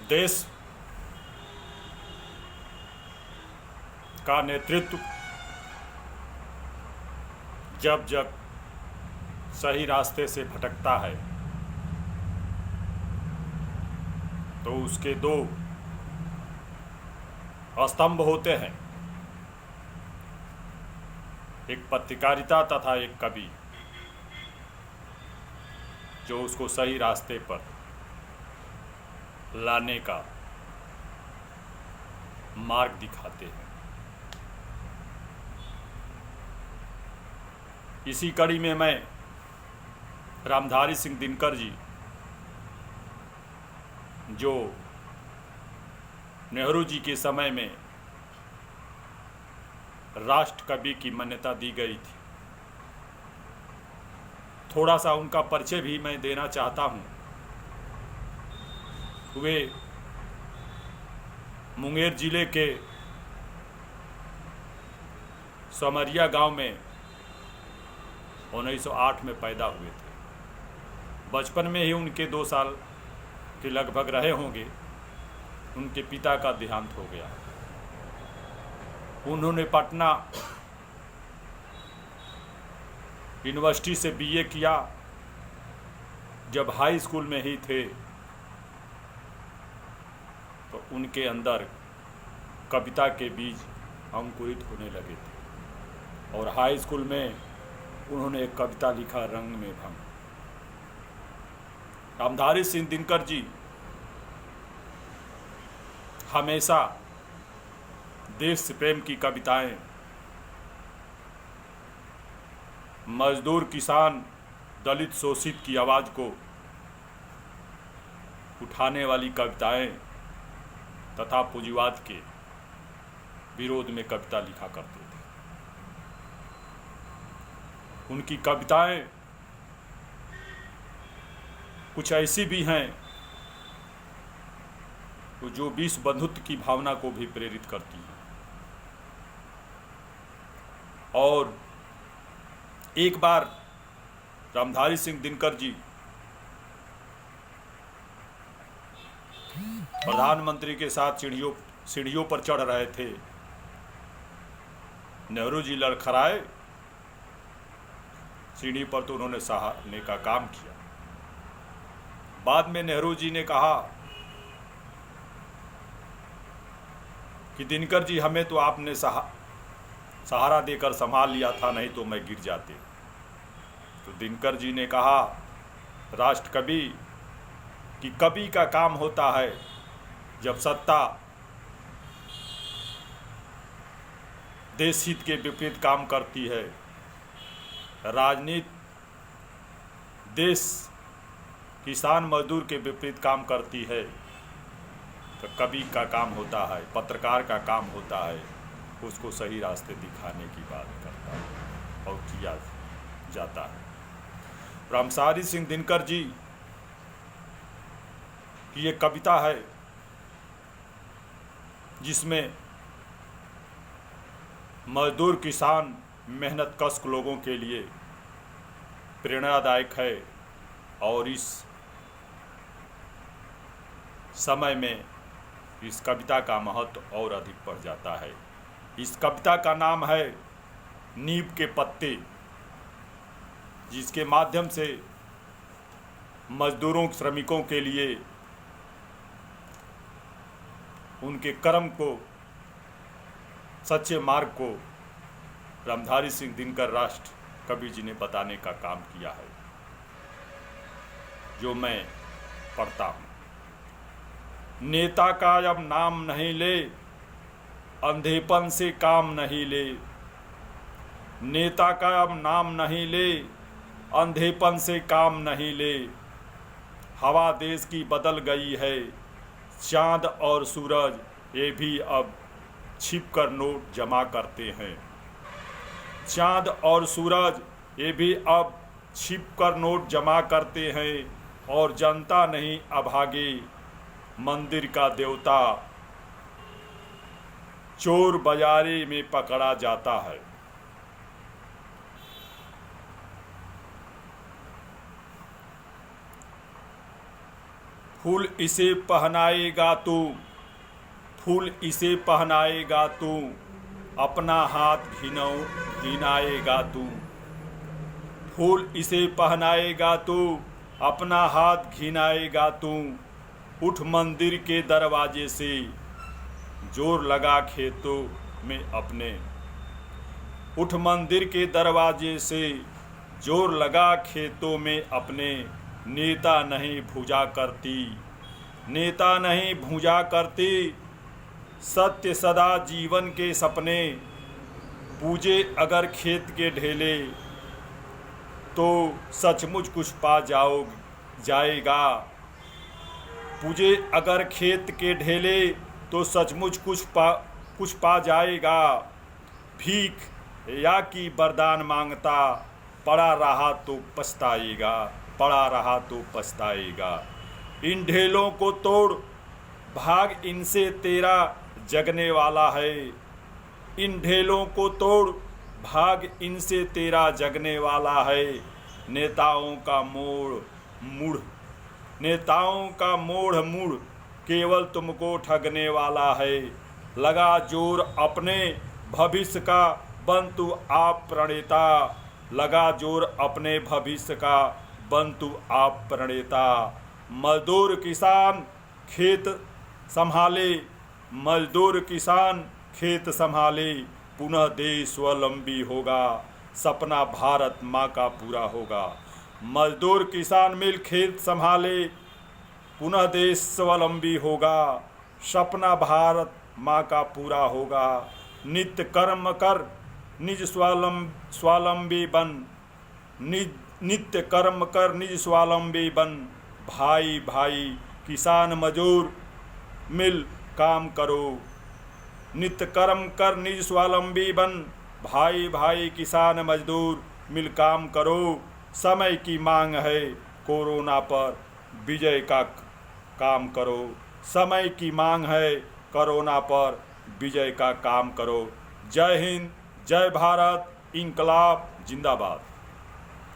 देश का नेतृत्व जब जब सही रास्ते से भटकता है तो उसके दो स्तंभ होते हैं, एक पत्रकारिता तथा एक कवि, जो उसको सही रास्ते पर लाने का मार्ग दिखाते हैं। इसी कड़ी में मैं रामधारी सिंह दिनकर जी, जो नेहरू जी के समय में राष्ट्र कवि की मान्यता दी गई थी, थोड़ा सा उनका परिचय भी मैं देना चाहता हूँ। वे मुंगेर जिले के समरिया गांव में 1908 में पैदा हुए थे। बचपन में ही उनके 2 साल के लगभग रहे होंगे, उनके पिता का देहांत हो गया। उन्होंने पटना यूनिवर्सिटी से बीए किया। जब हाई स्कूल में ही थे तो उनके अंदर कविता के बीज अंकुरित होने लगे थे और हाई स्कूल में उन्होंने एक कविता लिखा, रंग में भंग। रामधारी सिंह दिनकर जी हमेशा देश प्रेम की कविताएं, मजदूर, किसान, दलित, शोषित की आवाज़ को उठाने वाली कविताएं तथा पूंजीवाद के विरोध में कविता लिखा करते थे। उनकी कविताएं कुछ ऐसी भी हैं तो जो विश्व बंधुत्व की भावना को भी प्रेरित करती हैं। और एक बार रामधारी सिंह दिनकर जी प्रधानमंत्री के साथ सीढ़ियों पर चढ़ रहे थे। नेहरू जी लड़खड़ाए सीढ़ी पर तो उन्होंने सहारने का काम किया। बाद में नेहरू जी ने कहा कि दिनकर जी, हमें तो आपने सहारा देकर संभाल लिया था, नहीं तो मैं गिर जाते। तो दिनकर जी ने कहा, राष्ट्र कवि कि कवि का काम होता है जब सत्ता देश हित के विपरीत काम करती है, राजनीति देश किसान मजदूर के विपरीत काम करती है, तो कवि का काम होता है, पत्रकार का काम होता है उसको सही रास्ते दिखाने की बात करता है और किया जाता है। रामधारी सिंह दिनकर जी की ये कविता है जिसमें मजदूर, किसान, मेहनतकश लोगों के लिए प्रेरणादायक है और इस समय में इस कविता का महत्व और अधिक बढ़ जाता है। इस कविता का नाम है नीम के पत्ते, जिसके माध्यम से मजदूरों, श्रमिकों के लिए उनके कर्म को, सच्चे मार्ग को रामधारी सिंह दिनकर राष्ट्र कवि जी ने बताने का काम किया है, जो मैं पढ़ता हूँ। नेता का अब नाम नहीं ले, अंधेपन से काम नहीं ले। नेता का अब नाम नहीं ले, अंधेपन से काम नहीं ले। हवा देश की बदल गई है, चांद और सूरज ये भी अब छिपकर नोट जमा करते हैं। चांद और सूरज ये भी अब छिपकर नोट जमा करते हैं और जनता नहीं अभागे, मंदिर का देवता चोर बाजारी में पकड़ा जाता है। फूल इसे पहनाएगा तू, फूल इसे पहनाएगा तू, अपना हाथ घिनाएगा तू। फूल इसे पहनाएगा तू, अपना हाथ घिनाएगा तू। उठ मंदिर के दरवाजे से, जोर लगा खेतों में अपने। उठ मंदिर के दरवाजे से, जोर लगा खेतों में अपने। नेता नहीं भूजा करती, नेता नहीं भूजा करती, सत्य सदा जीवन के सपने। पूजे अगर खेत के ढेले, तो सचमुच कुछ पा जाएगा। पूजे अगर खेत के ढेले, तो सचमुच कुछ पा जाएगा। भीख या की वरदान मांगता, पड़ा रहा तो पछताएगा, पड़ा रहा तो पछताएगा। इन ढेलों को तोड़, भाग इनसे तेरा जगने वाला है। इन ढेलों को तोड़, भाग इनसे तेरा जगने वाला है। नेताओं का मोड़ मुड़ केवल तुमको ठगने वाला है। लगा जोर अपने भविष्य का, बन तू आप प्रणेता। लगा जोर अपने भविष्य का, बन तू आप प्रणेता। मजदूर किसान खेत संभाले, मजदूर किसान खेत संभाले। पुनः देश स्वावलंबी होगा, सपना भारत माँ का पूरा होगा। मजदूर किसान मिल खेत संभाले, पुनः देश स्वावलंबी होगा, सपना भारत माँ का पूरा होगा। नित्य कर्म कर निज स्वावलंबी बन, नित्य कर्म कर निज स्वावलंबी बन। भाई भाई किसान मजदूर मिल काम करो, नित्य कर्म कर निज स्वावलंबी बन। भाई भाई किसान मजदूर मिल काम करो। समय की मांग है, कोरोना पर विजय का काम करो। समय की मांग है, कोरोना पर विजय का काम करो। जय हिंद, जय भारत, इंकलाब जिंदाबाद।